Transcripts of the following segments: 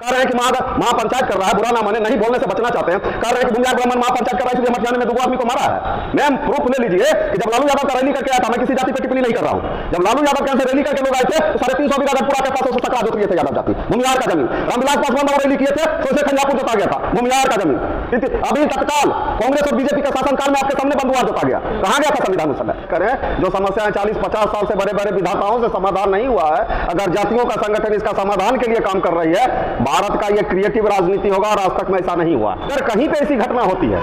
कह रहे हैं कि महापंचायत कर रहा है, बुरा ना माने, नहीं बोलने से बचना चाहते हैं। कह रहे हैं कि भूमिहार ब्राह्मण महापंचायत कर रहा है, इसलिए मटियाने में 2 आदमी को मारा है। मैम प्रूफ ले लीजिए कि जब लालू यादव का रैली करके आया था, मैं किसी जाति पर टिप्पणी नहीं कर रहा हूं, जब लालू यादव कैसे रैली करके लोग आए थे तो 350 बीघा पूरा के पास सकरा जोत लिए थे यादव जाति, भूमिहार का जमीन। रामविलास पासवान रैली किए थे तो उसे खंजापुर जोता गया था, भूमिहार का जमीन। अभी तत्काल कांग्रेस और बीजेपी के शासनकाल में आपके सामने बंदुआ जोता गया, कहां गया था संविधान उस समय? करें जो समस्याएं 40-50 साल से बड़े बड़े विधाताओं से समाधान नहीं हुआ है, अगर जातियों का संगठन इसका समाधान के लिए काम कर रही है, भारत का ये क्रिएटिव राजनीति होगा। और आज तक में ऐसा नहीं हुआ। अगर कहीं पे ऐसी घटना होती है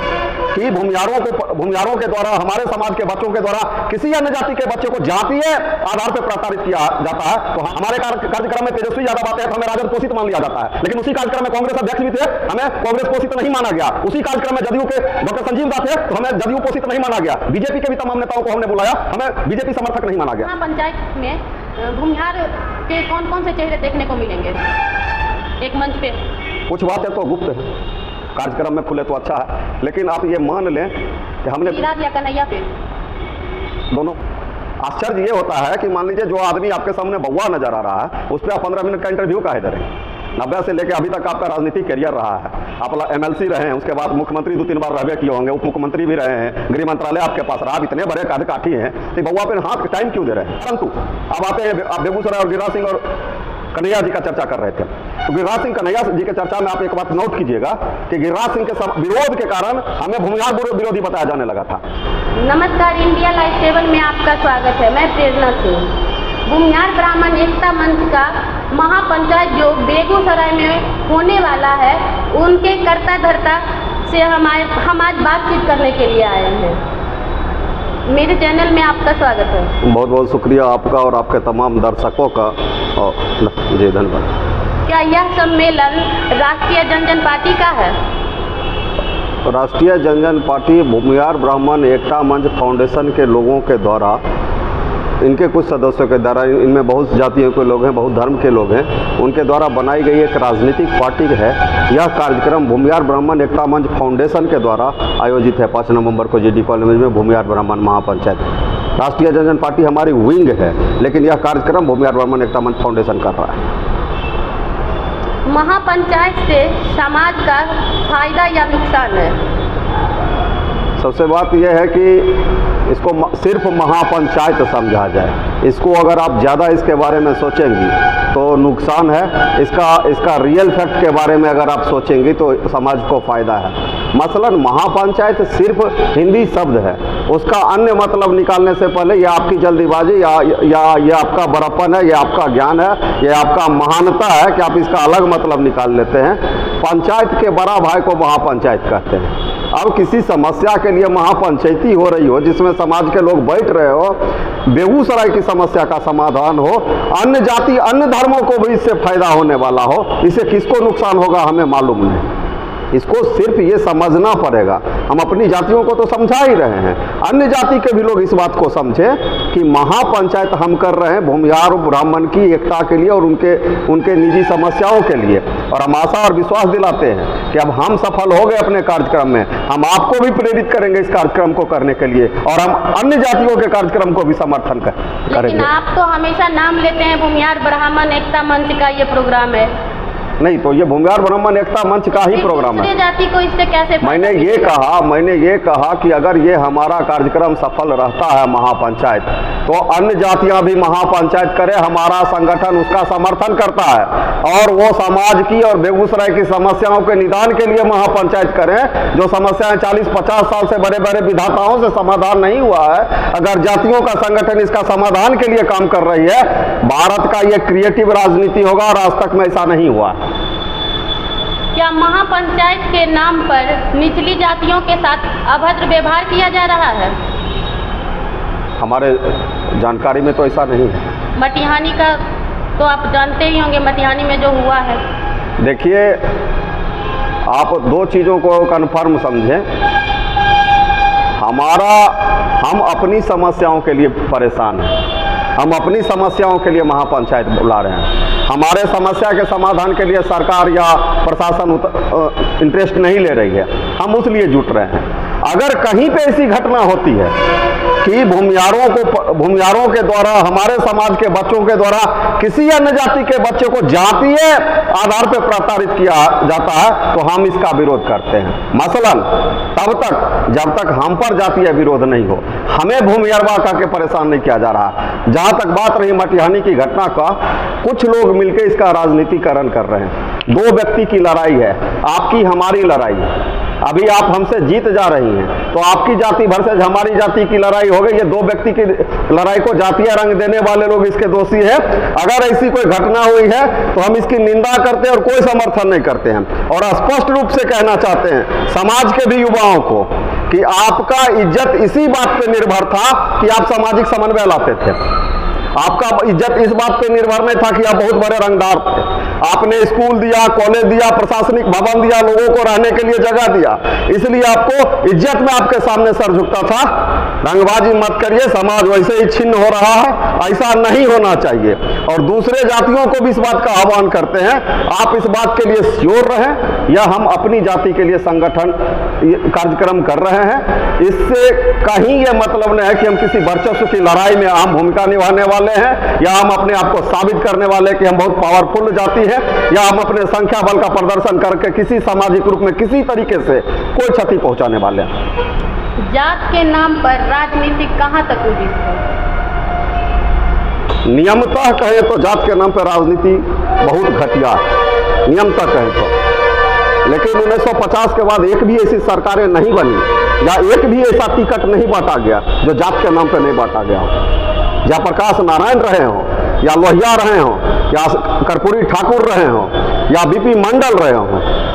कि भूमिहारों के द्वारा, हमारे समाज के बच्चों के द्वारा किसी अन्य जाति के बच्चे को जातीय आधार पर प्रताड़ित किया जाता है, तो हमारे कार्यक्रम में तेजस्वी यादव आते हैं तो हमें राजद पोषित मान लिया जाता है। लेकिन उसी कार्यक्रम में कांग्रेस अध्यक्ष भी थे, हमें कांग्रेस पोषित नहीं माना गया। उसी कार्यक्रम में जदयू के डॉक्टर संजीव दास थे तो हमें जदयू पोषित नहीं माना गया। बीजेपी के भी तमाम नेताओं को हमने बुलाया, हमें बीजेपी समर्थक नहीं माना गया। पंचायत में भूमिहार के कौन कौन से चेहरे देखने को मिलेंगे एक मंच पे? कुछ बातें तो गुप्त है, कार्यक्रम में खुले तो अच्छा है, लेकिन आप ये मान लें कि हमने या कन्हैया पे दोनों। आश्चर्य ये होता है कि मान लीजिए जो आदमी आपके सामने बउआ नजर आ रहा है, उस पर आप 15 मिनट का इंटरव्यू काहे दे रहे हैं? 90 से लेकर अभी तक आपका राजनीतिक करियर रहा है, आप MLC रहे हैं, उसके बाद मुख्यमंत्री 2-3 बार रहे किए होंगे, उप मुख्यमंत्री भी रहे हैं, गृह मंत्रालय आपके पास रहा, आप इतने बड़े कार्यकाठी हैं, तो बउआ पे हाथ टाइम क्यों दे रहे हैं? परंतु अब आते हैं, आप बेगूसराय और गिरिराज सिंह और कन्हैया जी का चर्चा कर रहे थे, तो गिरिराज सिंह कन्हैया जी के चर्चा में आप एक बात नोट कीजिएगा कि गिरिराज सिंह के विरोध के कारण हमें भूमिहार विरोधी बताया जाने लगा था। नमस्कार, इंडिया लाइव 7 में आपका स्वागत है। मैं प्रेरणा सिंह। भूमिहार ब्राह्मण एकता मंच का महापंचायत जो बेगूसराय में होने वाला है, उनके कर्ता धर्ता से हम आज बातचीत करने के लिए आए हैं। मेरे चैनल में आपका स्वागत है। बहुत बहुत शुक्रिया आपका और आपके तमाम दर्शकों का। जी धन्यवाद। क्या यह सम्मेलन राष्ट्रीय जनजन पार्टी का है? राष्ट्रीय जनजन पार्टी भूमिहार ब्राह्मण एकता मंच फाउंडेशन के लोगों के द्वारा, इनके कुछ सदस्यों के द्वारा, इनमें बहुत जातियों के लोग हैं, बहुत धर्म के लोग हैं, उनके द्वारा बनाई गई एक राजनीतिक पार्टी है। यह कार्यक्रम भूमिहार ब्राह्मण एकता मंच फाउंडेशन के द्वारा आयोजित है 5 नवंबर को GD कॉलेज में भूमिहार ब्राह्मण महापंचायत। राष्ट्रीय जनजन पार्टी हमारी विंग है, लेकिन यह कार्यक्रम भूमिहार ब्राह्मण एकता मंच फाउंडेशन कर रहा है। महापंचायत से समाज का फायदा या नुकसान है? सबसे बात यह है कि इसको सिर्फ महापंचायत समझा जाए। इसको अगर आप ज़्यादा इसके बारे में सोचेंगी तो नुकसान है, इसका रियल फैक्ट के बारे में अगर आप सोचेंगी तो समाज को फ़ायदा है। मसलन महापंचायत सिर्फ हिंदी शब्द है, उसका अन्य मतलब निकालने से पहले यह आपकी जल्दीबाजी या ये आपका बड़प्पन है, ये आपका ज्ञान है, ये आपका महानता है कि आप इसका अलग मतलब निकाल लेते हैं। पंचायत के बड़ा भाई को महापंचायत कहते हैं। अब किसी समस्या के लिए महापंचायती हो रही हो, जिसमें समाज के लोग बैठ रहे हो, बेगूसराय की समस्या का समाधान हो, अन्य जाति अन्य धर्मों को भी इससे फायदा होने वाला हो, इससे किसको नुकसान होगा हमें मालूम नहीं। इसको सिर्फ ये समझना पड़ेगा। हम अपनी जातियों को तो समझा ही रहे हैं, अन्य जाति के भी लोग इस बात को समझें कि महापंचायत हम कर रहे हैं भूमिहार ब्राह्मण की एकता के लिए और उनके निजी समस्याओं के लिए। और हम आशा और विश्वास दिलाते हैं कि अब हम सफल हो गए अपने कार्यक्रम में, हम आपको भी प्रेरित करेंगे इस कार्यक्रम को करने के लिए, और हम अन्य जातियों के कार्यक्रम को भी समर्थन करेंगे। लेकिन आप तो हमेशा नाम लेते हैं भूमिहार ब्राह्मण एकता मंच का ये प्रोग्राम है। नहीं, तो ये भूमिहार ब्राह्मण एकता मंच का ही प्रोग्राम है। जाति को इससे कैसे? मैंने ये कहा कि अगर ये हमारा कार्यक्रम सफल रहता है महापंचायत, तो अन्य जातियां भी महापंचायत करें, हमारा संगठन उसका समर्थन करता है, और वो समाज की और बेगूसराय की समस्याओं के निदान के लिए महापंचायत करें। जो समस्याएं 40-50 साल से बड़े बड़े विधाताओं से समाधान नहीं हुआ है, अगर जातियों का संगठन इसका समाधान के लिए काम कर रही है, भारत का ये क्रिएटिव राजनीति होगा। और आज तक में ऐसा नहीं हुआ। क्या महापंचायत के नाम पर निचली जातियों के साथ अभद्र व्यवहार किया जा रहा है? हमारे जानकारी में तो ऐसा नहीं है। मटिहानी का तो आप जानते ही होंगे, मटिहानी में जो हुआ है। देखिए, आप 2 चीज़ों को कन्फर्म समझें। हम अपनी समस्याओं के लिए परेशान हैं, हम अपनी समस्याओं के लिए महापंचायत बुला रहे हैं। हमारे समस्या के समाधान के लिए सरकार या प्रशासन इंटरेस्ट नहीं ले रही है, हम उस लिए जुट रहे हैं। अगर कहीं पे ऐसी घटना होती है कि भूमियारों के द्वारा, हमारे समाज के बच्चों के द्वारा किसी अन्य जाति के बच्चे को जातीय आधार पर प्रताड़ित किया जाता है तो हम इसका विरोध करते हैं। मसलन तब तक जब तक हम पर जातीय विरोध नहीं हो, हमें भूमियरवा का के परेशान नहीं किया जा रहा। जहां तक बात रही मटिहानी की घटना का, कुछ लोग मिलकर इसका राजनीतिकरण कर रहे हैं। दो व्यक्ति की लड़ाई है, आपकी हमारी लड़ाई। अभी आप हमसे जीत जा रही हैं तो आपकी जाति वर्सेज हमारी जाति की लड़ाई हो गई। ये दो व्यक्ति की लड़ाई को जातीय रंग देने वाले लोग इसके दोषी हैं। अगर ऐसी कोई घटना हुई है तो हम इसकी निंदा करते हैं और कोई समर्थन नहीं करते हैं। और स्पष्ट रूप से कहना चाहते हैं समाज के भी युवाओं को कि आपका इज्जत इसी बात पर निर्भर था कि आप सामाजिक समन्वय लाते थे। आपका इज्जत इस बात पे निर्भर नहीं था कि आप बहुत बड़े रंगदार थे। आपने स्कूल दिया, कॉलेज दिया, प्रशासनिक भवन दिया, लोगों को रहने के लिए जगह दिया, इसलिए आपको इज्जत में आपके सामने सर झुकता था। रंगबाजी मत करिए, समाज वैसे ही छिन्न हो रहा है, ऐसा नहीं होना चाहिए। और दूसरे जातियों को भी इस बात का आह्वान करते हैं, आप इस बात के लिए श्योर रहें या हम अपनी जाति के लिए संगठन कार्यक्रम कर रहे हैं। इससे कहीं ये मतलब नहीं है कि हम किसी वर्चस्व की लड़ाई में अहम भूमिका निभाने वाले हैं या हम अपने आप को साबित करने वाले कि हम बहुत पावरफुल जाति है या हम अपने संख्या बल का प्रदर्शन करके किसी सामाजिक रूप में किसी तरीके से कोई क्षति पहुंचाने वाले हैं। जात के नाम पर राजनीति कहां तक उचित है? नियमतः कहें तो जात के नाम पर राजनीति बहुत घटिया है, नियमतः कहें तो। लेकिन 1950 के बाद एक भी ऐसी सरकारें नहीं बनी या एक भी ऐसा टिकट नहीं बांटा गया जो जात के नाम पर नहीं बांटा गया हो। जयप्रकाश नारायण रहे हो या लोहिया रहे हो या कर्पूरी ठाकुर रहे हो या बीपी मंडल रहे हो,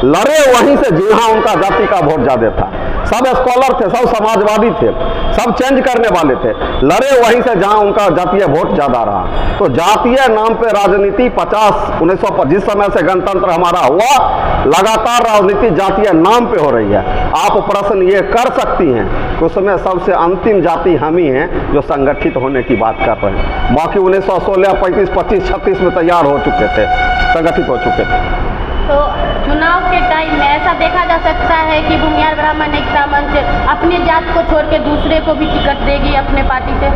लड़े वहीं से जहां उनका जाति का वोट ज्यादा था। सब स्कॉलर थे, सब समाजवादी थे, सब चेंज करने वाले थे, लड़े वहीं से जहां उनका जातीय वोट ज्यादा रहा। तो जातीय नाम पे राजनीति 1950 जिस समय से गणतंत्र हमारा हुआ, लगातार राजनीति जातीय नाम पे हो रही है। आप प्रश्न ये कर सकती हैं कि उसमें सबसे अंतिम जाति हम ही हैं जो संगठित होने की बात कर रहे हैं। बाकी 1916, 35, 25, 36 में तैयार हो चुके थे, संगठित हो चुके थे। तो चुनाव के टाइम में ऐसा देखा जा सकता है कि भूमिहार ब्राह्मण एकता मंच अपनी जात को छोड़ के दूसरे को भी टिकट देगी अपने पार्टी से?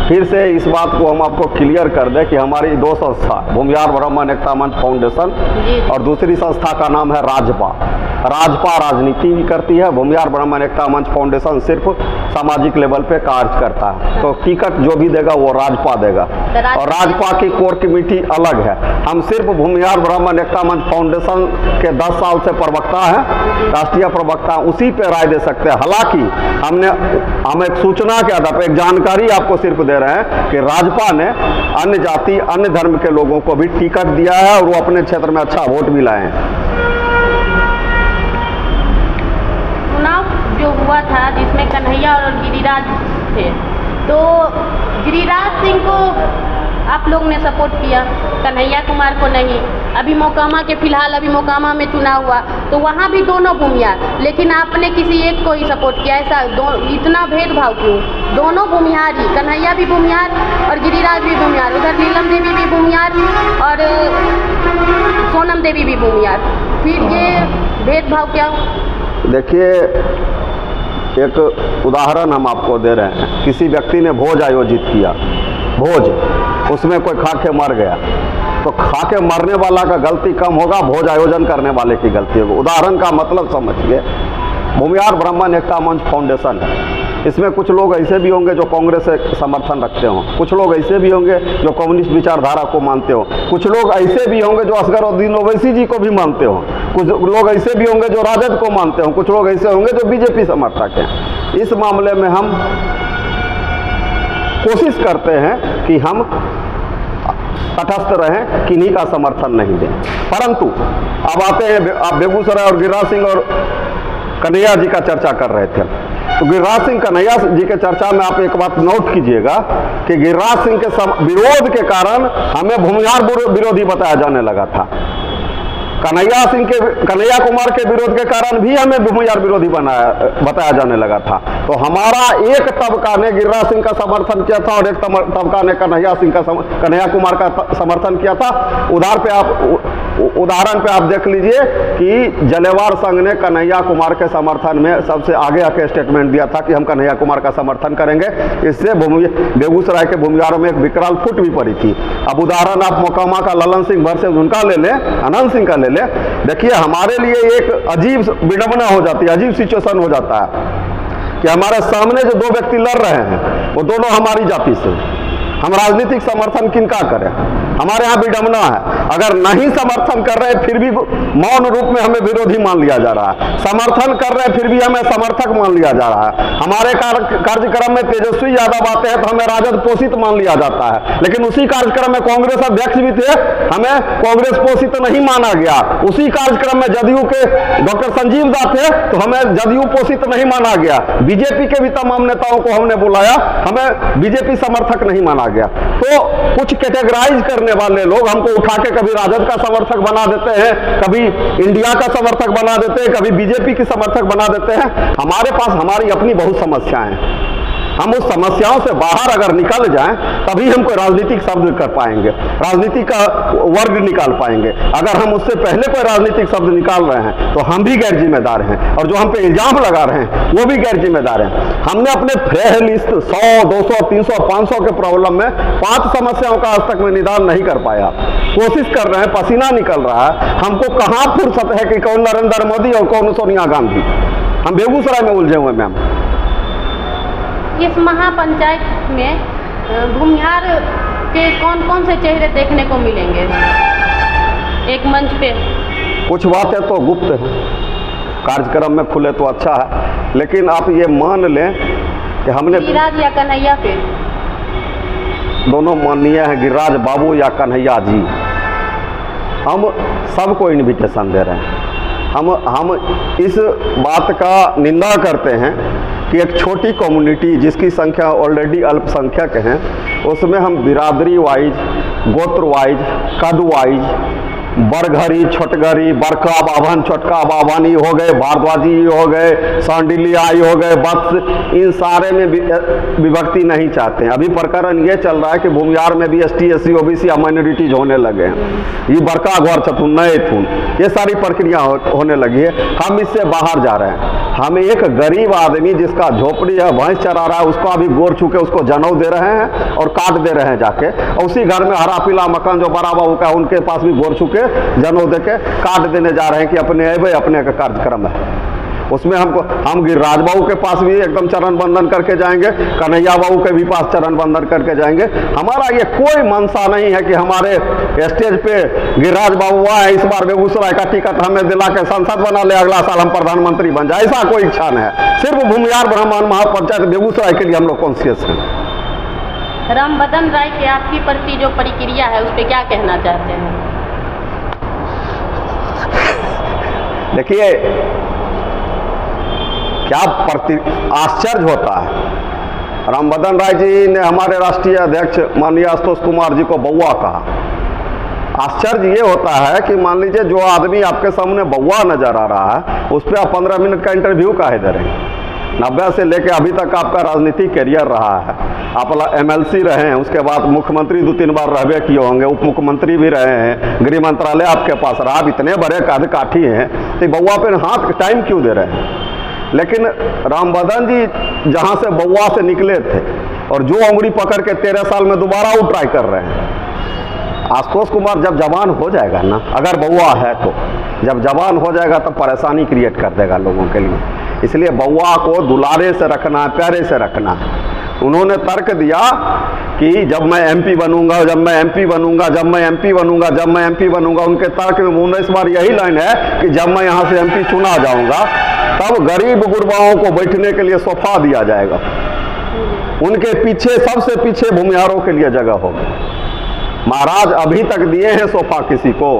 फिर से इस बात को हम आपको क्लियर कर दें कि हमारी दो संस्था, भूमिहार ब्राह्मण एकता मंच फाउंडेशन और दूसरी संस्था का नाम है राजपा। राजपा राजनीति भी करती है, भूमिहार ब्राह्मण एकता मंच फाउंडेशन सिर्फ सामाजिक लेवल पे कार्य करता है। तो टिकट जो भी देगा वो राजपा देगा और राजपा की कोर कमेटी अलग है। हम सिर्फ भूमिहार ब्राह्मण एकता मंच फाउंडेशन के 10 साल से प्रवक्ता हैं, राष्ट्रीय प्रवक्ता, उसी पे राय दे सकते हैं। हालांकि हम एक सूचना के आधार पर एक जानकारी आपको सिर्फ दे रहे हैं कि राजपा ने अन्य जाति, अन्य धर्म के लोगों को भी टिकट दिया है और वो अपने क्षेत्र में अच्छा वोट भी लाए हैं। चुनाव जो हुआ था जिसमें कन्हैया और गिरिराज थे, तो गिरिराज सिंह को आप लोग ने सपोर्ट किया, कन्हैया कुमार को नहीं। अभी मोकामा के फिलहाल अभी मोकामा में चुनाव हुआ तो वहाँ भी दोनों भूमिहार, लेकिन आपने किसी एक को ही सपोर्ट किया। ऐसा इतना भेदभाव क्यों? दोनों भूमिहार ही, कन्हैया भी भूमिहार और गिरिराज भी भूमिहार, उधर नीलम देवी भी भूमिहार और सोनम देवी भी भूमिहार, फिर ये भेदभाव क्या? देखिए, एक उदाहरण हम आपको दे रहे हैं। किसी व्यक्ति ने भोज आयोजित किया, भोज, उसमें कोई खा के मर गया तो खा के मरने वाला का गलती कम होगा, भोज आयोजन करने वाले की गलती होगी। उदाहरण का मतलब समझिए, भूमिहार ब्राह्मण एकता मंच फाउंडेशन है, इसमें कुछ लोग ऐसे भी होंगे जो कांग्रेस से समर्थन रखते हों, कुछ लोग ऐसे भी होंगे जो कम्युनिस्ट विचारधारा को मानते हो, कुछ लोग ऐसे भी होंगे जो असगरुद्दीन ओवैसी जी को भी मानते हो, कुछ लोग ऐसे भी होंगे जो राजद को मानते हो, कुछ लोग ऐसे होंगे जो बीजेपी समर्थक हैं। इस मामले में हम कोशिश करते हैं कि हम तटस्थ रहें, किन्हीं का समर्थन नहीं दें। परंतु अब आते हैं, आप बेगूसराय और गिरिराज सिंह और कन्हैया जी का चर्चा कर रहे थे, तो गिरिराज सिंह कन्हैया जी के चर्चा में आप एक बात नोट कीजिएगा कि गिरिराज सिंह के विरोध के कारण हमें भूमिहार विरोधी बताया जाने लगा था। कन्हैया कुमार के विरोध के कारण भी हमें भूमिहार विरोधी बताया जाने लगा था। तो हमारा एक तबका ने गिरिराज सिंह का समर्थन किया था और एक तबका ने कन्हैया कुमार का समर्थन किया था। उधार पे आप उदाहरण पे आप देख लीजिए कि जलेवार संघ ने कन्हैया कुमार के समर्थन में सबसे आगे आके स्टेटमेंट दिया था कि हम कन्हैया कुमार का समर्थन करेंगे। इससे बेगूसराय के भूमिहारों में एक विकराल फुट भी पड़ी थी। अब उदाहरण आप मोकामा का ललन सिंह वर्सेस उनका ले लें, अनंत सिंह का ले लें। देखिए हमारे लिए एक अजीब विडंबना हो जाती है, अजीब सिचुएशन हो जाता है कि हमारे सामने जो दो व्यक्ति लड़ रहे हैं वो दोनों हमारी जाति से, हम राजनीतिक समर्थन किनका करें? हमारे यहाँ विडंबना है, अगर नहीं समर्थन कर रहे फिर भी मौन रूप में हमें विरोधी मान लिया जा रहा है, समर्थन कर रहे फिर भी हमें समर्थक मान लिया जा रहा है। हमारे कार्यक्रम में तेजस्वी यादव आते हैं तो हमें राजद पोषित मान लिया जाता है, लेकिन उसी कार्यक्रम में कांग्रेस अध्यक्ष भी थे, हमें कांग्रेस पोषित नहीं माना गया। उसी कार्यक्रम में जदयू के डॉक्टर संजीव दा थे तो हमें जदयू पोषित नहीं माना गया। बीजेपी के भी तमाम नेताओं को हमने बुलाया, हमें बीजेपी समर्थक नहीं माना गया। तो कुछ कैटेगराइज करने वाले लोग हमको उठा के कभी राजद का समर्थक बना देते हैं, कभी इंडिया का समर्थक बना देते हैं, कभी बीजेपी की समर्थक बना देते हैं। हमारे पास हमारी अपनी बहुत समस्याएं हैं, हम उस समस्याओं से बाहर अगर निकल जाएं तभी हम कोई राजनीतिक शब्द कर पाएंगे, राजनीति का वर्ग निकाल पाएंगे। अगर हम उससे पहले कोई राजनीतिक शब्द निकाल रहे हैं तो हम भी गैर जिम्मेदार हैं, और जो हम पे इल्जाम लगा रहे हैं वो भी गैर जिम्मेदार हैं। हमने अपने फ्रेह लिस्ट 100, 200, 300, 500 के प्रॉब्लम में 5 समस्याओं का आज तक में निदान नहीं कर पाया। कोशिश कर रहे हैं, पसीना निकल रहा है, हमको कहाँ फुर्सत है कि कौन नरेंद्र मोदी और कौन सोनिया गांधी। हम बेगूसराय में उलझे हुए मैम। इस महापंचायत में भूमिहार के कौन कौन से चेहरे देखने को मिलेंगे एक मंच पे? कुछ बातें तो गुप्त हैं, कार्यक्रम में खुले तो अच्छा है, लेकिन आप ये मान लें कि हमने गिरिराज या कन्हैया पे दोनों माननीय हैं, गिरिराज बाबू या कन्हैया जी। हम सबको इनविटेशन दे रहे हैं। हम इस बात का निंदा करते हैं कि एक छोटी कम्युनिटी जिसकी संख्या ऑलरेडी अल्पसंख्यक हैं, उसमें हम बिरादरी वाइज, गोत्र वाइज, कद वाइज, बरघरी, छोटगरी, बड़का बाभन, छोटका बाभन हो गए, भारद्वाजी हो गए, सांडिलियाई हो गए, बत्स, इन सारे में विभक्ति नहीं चाहते हैं। अभी प्रकरण ये चल रहा है कि भूमिहार में भी ST, SC, OBC या माइनॉरिटीज होने लगे हैं। ये बड़का घर छथुन, नए थुन, ये सारी प्रक्रिया होने लगी है। हम इससे बाहर जा रहे हैं। हम एक गरीब आदमी जिसका झोपड़ी है, भैंस चरा रहा है, उसको अभी गोर छू के उसको जनऊ दे रहे हैं और काट दे रहे हैं जाके, और उसी घर में हरा पीला मकान जो बड़ा बाबू का उनके पास भी गोर छू के जनऊ दे के काट देने जा रहे हैं कि अपने अपने का कार्यक्रम है। उसमें हम गिरिराज बाबू के पास भी एकदम चरण बंदन करके जाएंगे, कन्हैया बाबू के भी पास चरण बंदन करके जाएंगे। हमारा ये कोई मनसा नहीं है कि हमारे स्टेज पे गिरिराज बाबू आए, इस बार बेगूसराय का टिकट हमें दिला के सांसद बना ले, अगला साल हम प्रधानमंत्री बन जाए, ऐसा कोई इच्छा नहीं है। सिर्फ भूमिहार ब्राह्मण महापंचायत बेगूसराय के लिए हम लोग कॉन्शियस हैं। रामबदन राय के आपकी प्रति जो प्रक्रिया है उस पर क्या कहना चाहते हैं? देखिए क्या आश्चर्य होता है। रामबदन राय जी ने हमारे राष्ट्रीय अध्यक्ष माननीय आशुतोष कुमार जी को बउआ कहा। आश्चर्य ये होता है कि मान लीजिए जो आदमी आपके सामने बउआ नजर आ रहा है उस पर आप 15 मिनट का इंटरव्यू काहे दे रहे हैं? 90 से लेकर अभी तक आपका राजनीतिक कैरियर रहा है, आप MLC रहे हैं, उसके बाद मुख्यमंत्री 2-3 बार रहबे किए होंगे, उप मुख्यमंत्री भी रहे हैं, गृह मंत्रालय आपके पास रहा, आप इतने बड़े काठी हैं तो बउआ पे हाथ टाइम क्यों दे रहे हैं? लेकिन रामबदन जी जहाँ से बउआ से निकले थे और जो उंगली पकड़ के 13 साल में दोबारा वो ट्राई कर रहे हैं। आशुतोष कुमार जब जवान हो जाएगा ना, अगर बउआ है तो जब जवान हो जाएगा तो परेशानी क्रिएट कर देगा लोगों के लिए। इसलिए बउआ को दुलारे से रखना है, प्यारे से रखना है। उन्होंने तर्क दिया कि जब मैं MP बनूंगा, जब मैं MP बनूंगा, जब मैं MP बनूंगा, जब मैं MP बनूंगा। उनके तर्क में 19 बार यही लाइन है कि जब मैं यहाँ से MP चुना जाऊंगा तब गरीब गुरबाओं को बैठने के लिए सोफा दिया जाएगा, उनके पीछे सबसे पीछे भूमिहारों के लिए जगह होगी। महाराज अभी तक दिए हैं सोफा किसी को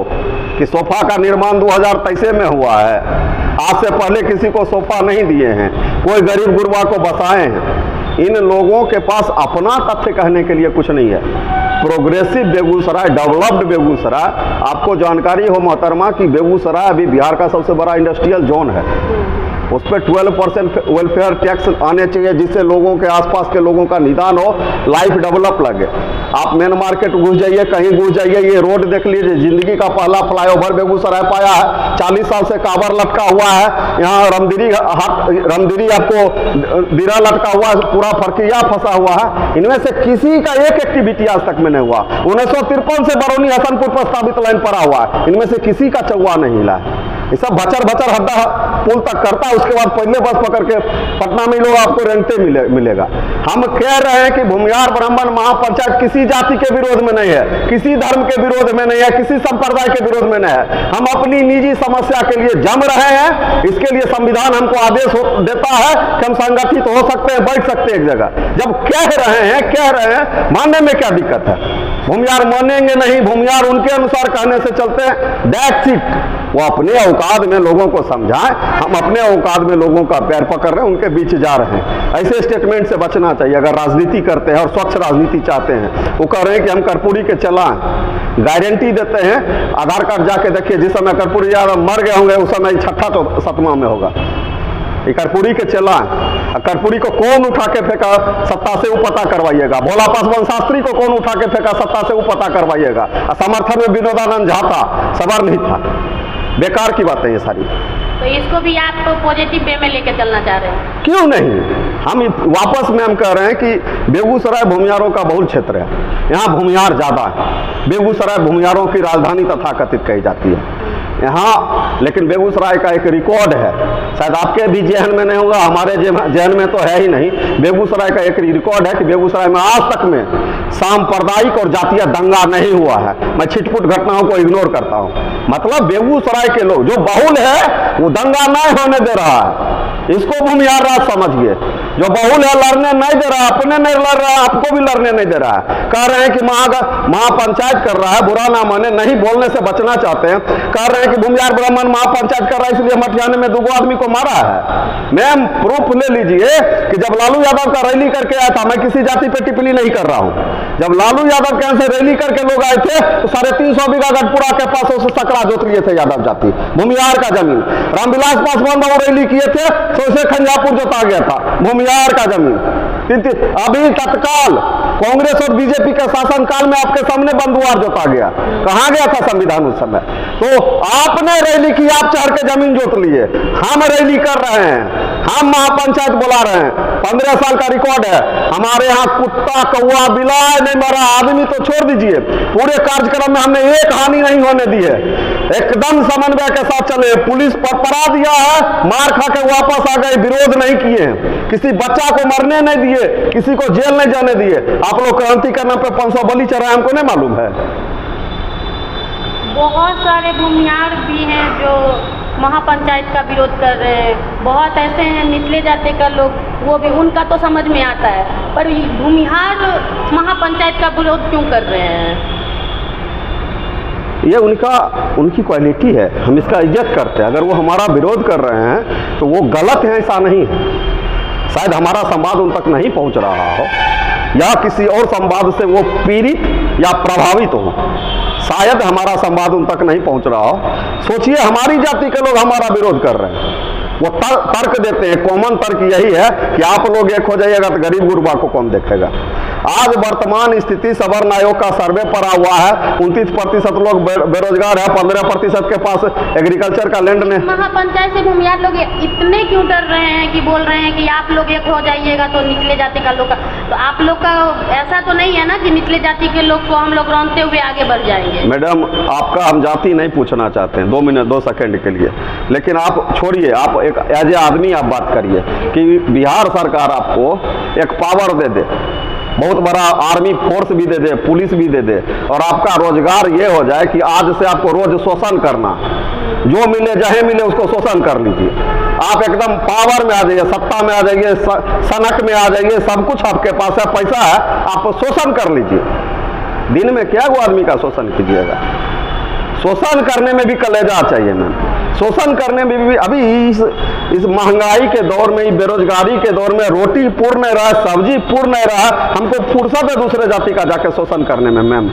कि सोफा का निर्माण 2023 में हुआ है, आज से पहले किसी को सोफा नहीं दिए हैं, कोई गरीब गुरबा को बसाए हैं। इन लोगों के पास अपना तथ्य कहने के लिए कुछ नहीं है। प्रोग्रेसिव बेगूसराय, डेवलप्ड बेगूसराय, आपको जानकारी हो मोहतरमा कि बेगूसराय अभी बिहार का सबसे बड़ा इंडस्ट्रियल जोन है। उस पर 12% वेलफेयर टैक्स आने चाहिए, जिससे लोगों के आसपास के लोगों का निदान हो, लाइफ डेवलप लगे। आप मेन मार्केट घुस जाइए, कहीं घुस जाइए, ये रोड देख लीजिए, जिंदगी का पहला फ्लाईओवर बेगूसराय पाया है। 40 साल से काबर लटका हुआ है, यहाँ रमदिरी आपको दिरा लटका हुआ है, पूरा फरकिया फंसा हुआ है। इनमें से किसी का एक एक्टिविटी आज तक में नहीं हुआ। 1953 से बरौनी हसनपुर प्रस्तावित लाइन पड़ा हुआ है, इनमें से किसी का चौवा नहीं हिला है। ये सब भचर हड्डा पुल तक करता है, उसके बाद पहले बस पकड़ के पटना में लोग आपको रेंगते मिलेगा। हम कह रहे हैं कि भूमिहार ब्राह्मण महापंचायत किसी जाति के विरोध में नहीं है, किसी धर्म के विरोध में नहीं है, किसी संप्रदाय के विरोध में नहीं है। हम अपनी निजी समस्या के लिए जम रहे हैं। इसके लिए संविधान हमको आदेश देता है कि हम संगठित हो सकते हैं, बैठ सकते हैं एक जगह। जब कह रहे हैं मानने में क्या दिक्कत है? भूमिहार मानेंगे नहीं, भूमिहार उनके अनुसार कहने से चलते हैं। That's it. वो अपने औकात में लोगों को समझाएं, हम अपने औकात में लोगों का पैर पकड़ रहे हैं, उनके बीच जा रहे हैं। ऐसे स्टेटमेंट से बचना चाहिए। अगर राजनीति करते हैं और स्वच्छ राजनीति चाहते हैं, वो कह रहे हैं कि हम कर्पूरी के चलाएं, गारंटी देते हैं। आधार कार्ड जाके देखिए, जिस समय कर्पूरी यादव मर गए होंगे उस समय 6ठा तो 7वां में होगा। ये कर्पूरी के चलाएं। कर्पूरी को कौन उठा के फेंका, सत्ता से वो पता करवाइएगा। भोला पासवान शास्त्री को कौन उठा के फेंका, सत्ता से वो पता करवाइएगा। समर्थन में विनोदानंद झा था, सवार नहीं था। बेकार की बातें ये सारी। तो इसको भी आप पॉजिटिव वे में लेके चलना चाह रहे हैं? क्यों नहीं। हम वापस में हम कह रहे हैं कि बेगूसराय भूमिहारों का बहुल क्षेत्र है, यहाँ भूमिहार ज़्यादा है। बेगूसराय भूमिहारों की राजधानी तथाकथित कही जाती है यहाँ। लेकिन बेगूसराय का एक रिकॉर्ड है, शायद आपके भी जहन में नहीं होगा, हमारे जहन में तो है ही नहीं। बेगूसराय का एक रिकॉर्ड है कि बेगूसराय में आज तक में सांप्रदायिक और जातीय दंगा नहीं हुआ है। मैं छिटपुट घटनाओं को इग्नोर करता हूँ। मतलब बेगूसराय के लोग जो बहुल है वो दंगा नहीं होने दे रहा है। इसको भूमिहार राज समझिए। जो बहुल है लड़ने नहीं दे रहा, अपने नहीं लड़ रहा, आपको भी लड़ने नहीं दे रहा है। कह रहे हैं कि महापंचायत कर रहा है, बुरा ना माने, नहीं बोलने से बचना चाहते हैं। कह रहे हैं कि भूमिहार ब्राह्मण महापंचायत कर रहा है इसलिए मटियाने में 2 आदमी को मारा है। मैम प्रूफ ले लीजिए कि जब लालू यादव का रैली करके आया था, मैं किसी जाति पे टिप्पणी नहीं कर रहा हूँ, जब लालू यादव के यहाँ से रैली करके लोग आए थे तो 350 बीघा गढ़पुरा के पास उसे सकड़ा जोत लिए थे यादव जाति, भूमिहार का जमीन। रामविलास पासवान बाबू रैली किए थे तो उसे खंजापुर जोता गया था, भूमिहार का जमीन। अभी तत्काल कांग्रेस और बीजेपी के शासनकाल में आपके सामने बंदुआर जोता गया। कहाँ गया था संविधान उस समय? तो आपने रैली की, आप चढ़ के जमीन जोत लिए। हम रैली कर रहे हैं, हम महापंचायत बुला रहे हैं। 15 साल का रिकॉर्ड है हमारे यहाँ। कुत्ता कौआ बिलाए नहीं मरा, आदमी तो छोड़ दीजिए, पूरे कार्यक्रम में हमने एक हानि नहीं होने दी है। एकदम समन्वय के साथ चले। पुलिस पर पड़ा दिया है, मार खा के वापस आ गए, विरोध नहीं किए, किसी बच्चा को मरने नहीं दिए, किसी को जेल नहीं जाने दिए। आप लोग क्रांति के नाम पे 500 बलि चढ़ाए, हमको नहीं मालूम है। बहुत सारे भूमिहार भी हैं जो महापंचायत का विरोध कर रहे हैं। बहुत ऐसे हैं निचले जाति का लोग, वो भी उनका तो समझ में आता है, पर भूमिहार महापंचायत का विरोध क्यों कर रहे हैं? ये उनकी क्वालिटी है, हम इसका इज्जत करते हैं। अगर वो हमारा विरोध कर रहे हैं तो वो गलत है, ऐसा नहीं है। शायद हमारा संवाद उन तक नहीं पहुंच रहा हो, या किसी और संवाद से वो पीड़ित या प्रभावित हो। शायद हमारा संवाद उन तक नहीं पहुंच रहा हो। सोचिए, हमारी जाति के लोग हमारा विरोध कर रहे हैं, वो तर्क देते हैं। कॉमन तर्क यही है कि आप लोग एक हो जाइएगा तो गरीब गुरबा को कौन देखेगा। आज वर्तमान स्थिति सवर्ण आयोग का सर्वे पड़ा हुआ है, 29% लोग बेरोजगार है, 15% के पास एग्रीकल्चर का लैंड नहीं। महापंचायत से भूमिहार लोग इतने क्यों डर रहे हैं कि बोल रहे हैं कि आप लोग एक हो जाइएगा तो निचले जाति का लोग का, तो आप लोग का ऐसा तो नहीं है ना कि निचले जाति के लोग को हम लोग रौंदते हुए आगे बढ़ जाएंगे? मैडम, आपका हम जाति नहीं पूछना चाहते हैं 2 मिनट 2 सेकंड के लिए, लेकिन आप छोड़िए, आप एक एज ए आदमी आप बात करिए कि बिहार सरकार आपको एक पावर दे दे, बहुत बड़ा आर्मी फोर्स भी दे दे, पुलिस भी दे दे, और आपका रोजगार ये हो जाए कि आज से आपको रोज शोषण करना, जो मिले जहे मिले उसको शोषण कर लीजिए। आप एकदम पावर में आ जाइए, सत्ता में आ जाइए, सनक में आ जाइए, सब कुछ आपके पास है, पैसा है, आप शोषण कर लीजिए। दिन में क्या वो आदमी का शोषण कीजिएगा? शोषण करने में भी कलेजा चाहिए मैम। शोषण करने में भी अभी इस महंगाई के दौर में, बेरोजगारी के दौर में रोटी पूर्ण नहीं रहा, सब्जी पूर्ण नहीं रहा, हमको फुर्सत है दूसरे जाति का जाके शोषण करने में मैम।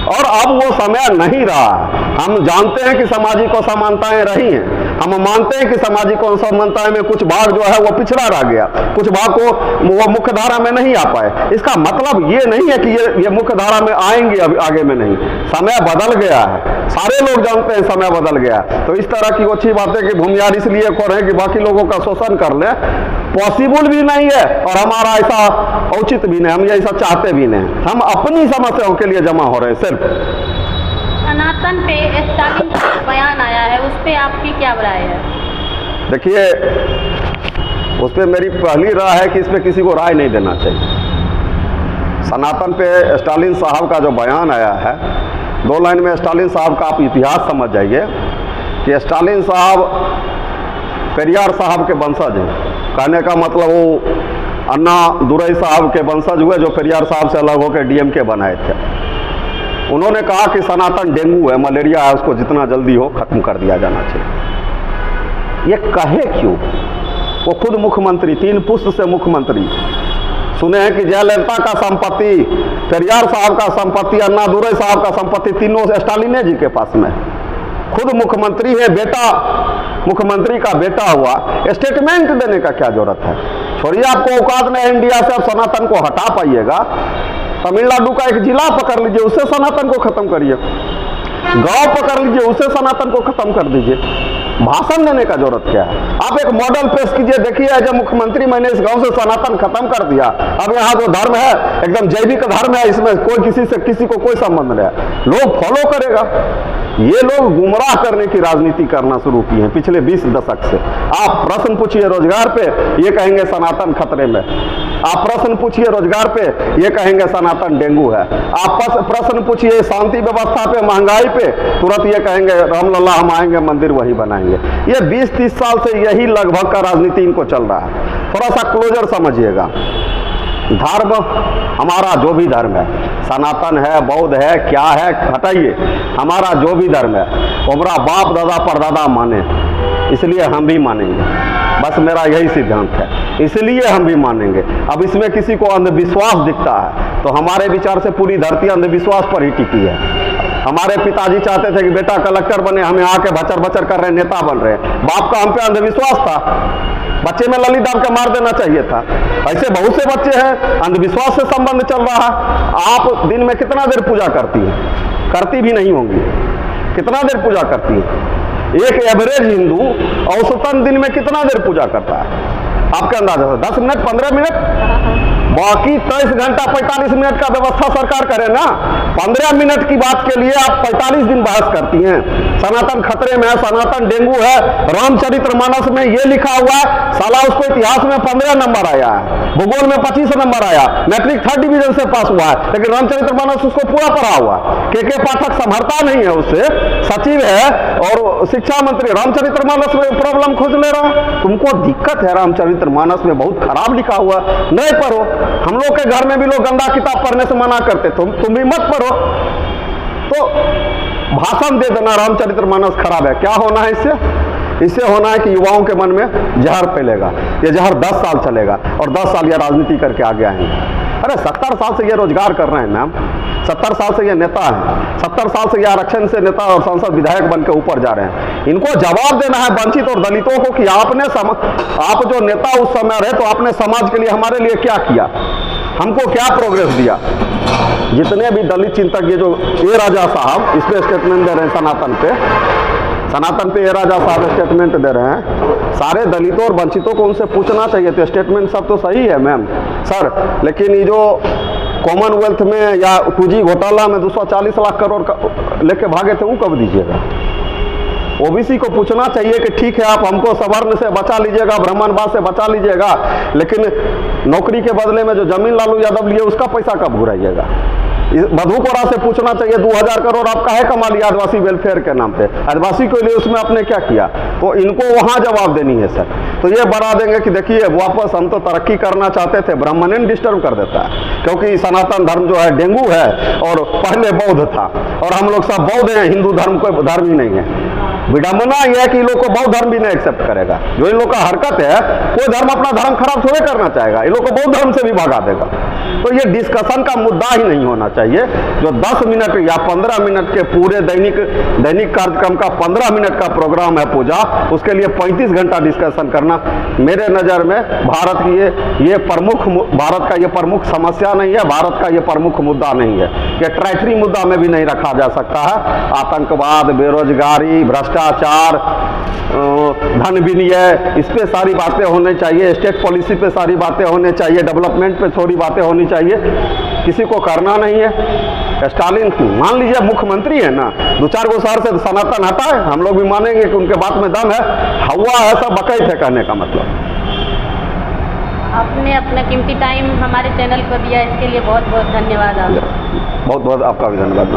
और अब वो समय नहीं रहा। हम जानते हैं कि सामाजिक असमानताएं रही हैं, हम मानते हैं कि सामाजिक असमानताएं में कुछ भाग जो है वो पिछड़ा रह गया, कुछ भाग को वो मुख्य धारा में नहीं आ पाए। इसका मतलब ये नहीं है कि ये मुख्य धारा में आएंगे, अभी आगे में नहीं। समय बदल गया है, सारे लोग जानते हैं समय बदल गया। तो इस तरह की अच्छी बात है कि भूमिहार इसलिए कर रहे हैं कि बाकी लोगों का शोषण कर ले, पॉसिबल भी नहीं है और हमारा ऐसा औचित भी नहीं, हम ये ऐसा चाहते भी नहीं। हम अपनी समस्याओं के लिए जमा हो रहे हैं सिर्फ। सनातन पे स्टालिन का बयान आया है, उस पर आपकी क्या राय है? देखिए, उस पर मेरी पहली राय है कि इस पर किसी को राय नहीं देना चाहिए। सनातन पे स्टालिन साहब का जो बयान आया है, 2 लाइन में स्टालिन साहब का आप इतिहास समझ जाइए कि स्टालिन साहब पेरियार साहब के वंशज हैं। कहने का मतलब वो अन्ना दुरई साहब के वंशज हुए जो पेरियार साहब से अलग होकर डीएमके बनाए थे। उन्होंने कहा कि सनातन डेंगू है, मलेरिया है, उसको जितना जल्दी हो खत्म कर दिया जाना चाहिए। ये कहे क्यों? वो खुद मुख्यमंत्री, 3 पुस्त से मुख्यमंत्री। सुने हैं कि जयललिता का संपत्ति, पेरियार साहब का संपत्ति, अन्ना दुरई साहब का संपत्ति, तीनों स्टालिन जी के पास में। खुद मुख्यमंत्री है, बेटा मुख्यमंत्री का बेटा हुआ, स्टेटमेंट देने का क्या जरूरत है? छोड़िए, आपको औकात नहीं इंडिया से आप सनातन को हटा पाइएगा। तमिलनाडु का एक जिला पकड़ लीजिए, उससे सनातन को खत्म करिए। गांव पकड़ लीजिए, उससे सनातन को खत्म कर दीजिए। भाषण देने का जरूरत क्या है? आप एक मॉडल पेश कीजिए, देखिए जब मुख्यमंत्री मैंने इस गांव से सनातन खत्म कर दिया, अब यहाँ जो धर्म है एकदम जैविक धर्म है, इसमें कोई किसी से किसी को कोई संबंध नहीं है, लोग फॉलो करेगा। ये लोग गुमराह करने की राजनीति करना शुरू की है पिछले 20 दशक से। आप प्रश्न पूछिए रोजगार पे, ये कहेंगे सनातन खतरे में। आप प्रश्न पूछिए रोजगार पे, ये कहेंगे सनातन डेंगू है। आप प्रश्न पूछिए शांति व्यवस्था पे, महंगाई पे, तुरंत ये कहेंगे रामलला हम आएंगे मंदिर वही बनाएंगे। ये 20-30 साल से यही लगभग का राजनीति इनको चल रहा है। थोड़ा सा क्लोजर समझिएगा। धर्म हमारा जो भी धर्म है, सनातन है, बौद्ध है, क्या है, हटाइए, हमारा जो भी धर्म है हमारा बाप दादा परदादा माने, इसलिए हम भी मानेंगे। बस मेरा यही सिद्धांत है, इसलिए हम भी मानेंगे। अब इसमें किसी को अंधविश्वास दिखता है तो हमारे विचार से पूरी धरती अंधविश्वास पर ही टिकी है। हमारे पिताजी चाहते थे कि बेटा कलेक्टर बने, हमें आके भचर भचर कर रहे हैं, नेता बन रहे हैं। बाप का हम पे अंधविश्वास था, बच्चे में लली दाब के मार देना चाहिए था। ऐसे बहुत से बच्चे हैं, अंधविश्वास से संबंध चल रहा है। आप दिन में कितना देर पूजा करती हैं? करती भी नहीं होंगी। कितना देर पूजा करती हैं? एक एवरेज हिंदू औसतन दिन में कितना देर पूजा करता है आपके अंदाजा से? 10 मिनट, 15 मिनट? बाकी 23 घंटा 45 मिनट का व्यवस्था सरकार करे ना। 15 मिनट की बात के लिए आप 45 दिन बहस करती हैं। सनातन खतरे में है, सनातन डेंगू है, रामचरितमानस में ये लिखा हुआ है, साला उसको इतिहास में 15 नंबर आया है, भूगोल में 25 नंबर आया, मैट्रिक 3rd डिवीजन से पास हुआ है, लेकिन रामचरितमानस उसको पूरा पढ़ा हुआ है। के पाठक संभरता नहीं है, उससे सचिव है और शिक्षा मंत्री रामचरितमानस में प्रॉब्लम खोज ले रहा है। तुमको दिक्कत है, रामचरितमानस में बहुत खराब लिखा हुआ, नहीं पढ़ो। हम लोग के घर में भी लोग गंदा किताब पढ़ने से मना करते, तुम भी मत पढ़ो। तो भाषण दे देना रामचरितमानस खराब है, क्या होना है इससे? इससे होना है कि युवाओं के मन में जहर फैलेगा। ये जहर 10 साल चलेगा और 10 साल ये राजनीति करके आगे आएंगे। अरे 70 साल से ये रोजगार कर रहे हैं मैम, 70 साल से ये नेता हैं, 70 साल से ये आरक्षण से नेता और सांसद विधायक बन के ऊपर जा रहे हैं। इनको जवाब देना है वंचित और दलितों को कि आप जो नेता उस समय रहे तो आपने समाज के लिए, हमारे लिए क्या किया, हमको क्या प्रोग्रेस दिया। जितने भी दलित चिंतक, ये जो ए राजा साहब इस पे स्टेटमेंट दे रहे हैं, सनातन पे ए राजा साहब स्टेटमेंट दे रहे हैं, सारे दलितों और वंचितों को उनसे पूछना चाहिए। तो स्टेटमेंट सब तो सही है मैम सर, लेकिन ये जो कॉमनवेल्थ में या 2G घोटाला में 240 लाख करोड़ लेके भागे थे, वो कब दीजिएगा? ओबीसी को पूछना चाहिए कि ठीक है आप हमको सवर्ण से बचा लीजिएगा, ब्राह्मणवाद से बचा लीजिएगा, लेकिन नौकरी के बदले में जो जमीन लालू यादव लिए उसका पैसा कब घुराइएगा? मधुपुरा से पूछना चाहिए 2000 करोड़ आप काहे कमा लिया आदिवासी वेलफेयर के नाम पे, आदिवासी के लिए उसमें आपने क्या किया? तो इनको वहां जवाब देनी है सर। तो ये बढ़ा देंगे कि देखिए वापस हम तो तरक्की करना चाहते थे, ब्राह्मण डिस्टर्ब कर देता है, क्योंकि सनातन धर्म जो है डेंगू है और पहले बौद्ध था और हम लोग सब बौद्ध हैं, हिंदू धर्म कोई धर्म ही नहीं है। विडंबना यह है कि लोग को बौद्ध धर्म भी नहीं एक्सेप्ट करेगा। जो इन लोग का हरकत है, कोई धर्म अपना धर्म खराब थोड़े करना चाहेगा, इन लोग को बौद्ध धर्म से भी भगा देगा। तो ये डिस्कशन का मुद्दा ही नहीं होना चाहिए। जो 10 मिनट या 15 मिनट के पूरे दैनिक कार्यक्रम का 15 मिनट का प्रोग्राम है पूजा, उसके लिए 35 घंटा डिस्कशन करना मेरे नज़र में भारत की भारत का ये प्रमुख समस्या नहीं है, भारत का ये प्रमुख मुद्दा नहीं है। कि ट्रैफरी मुद्दा में भी नहीं रखा जा सकता है। आतंकवाद, बेरोजगारी, भ्रष्टाचार, धन विनिमय, इस पे सारी बातें होनी चाहिए, स्टेट पॉलिसी पे सारी बातें होनी चाहिए, डेवलपमेंट पे थोड़ी बातें होनी चाहिए। किसी को करना नहीं है। स्टालिन मान लीजिए मुख्यमंत्री है ना, 2-4 गो शहर से सनातन हटा है, हम लोग भी मानेंगे कि उनके बात में दम है। हवा है सब बकैत है कहने का मतलब। आपने अपना कीमती टाइम हमारे चैनल को दिया, इसके लिए बहुत बहुत धन्यवाद। आप बहुत बहुत आपका भी धन्यवाद।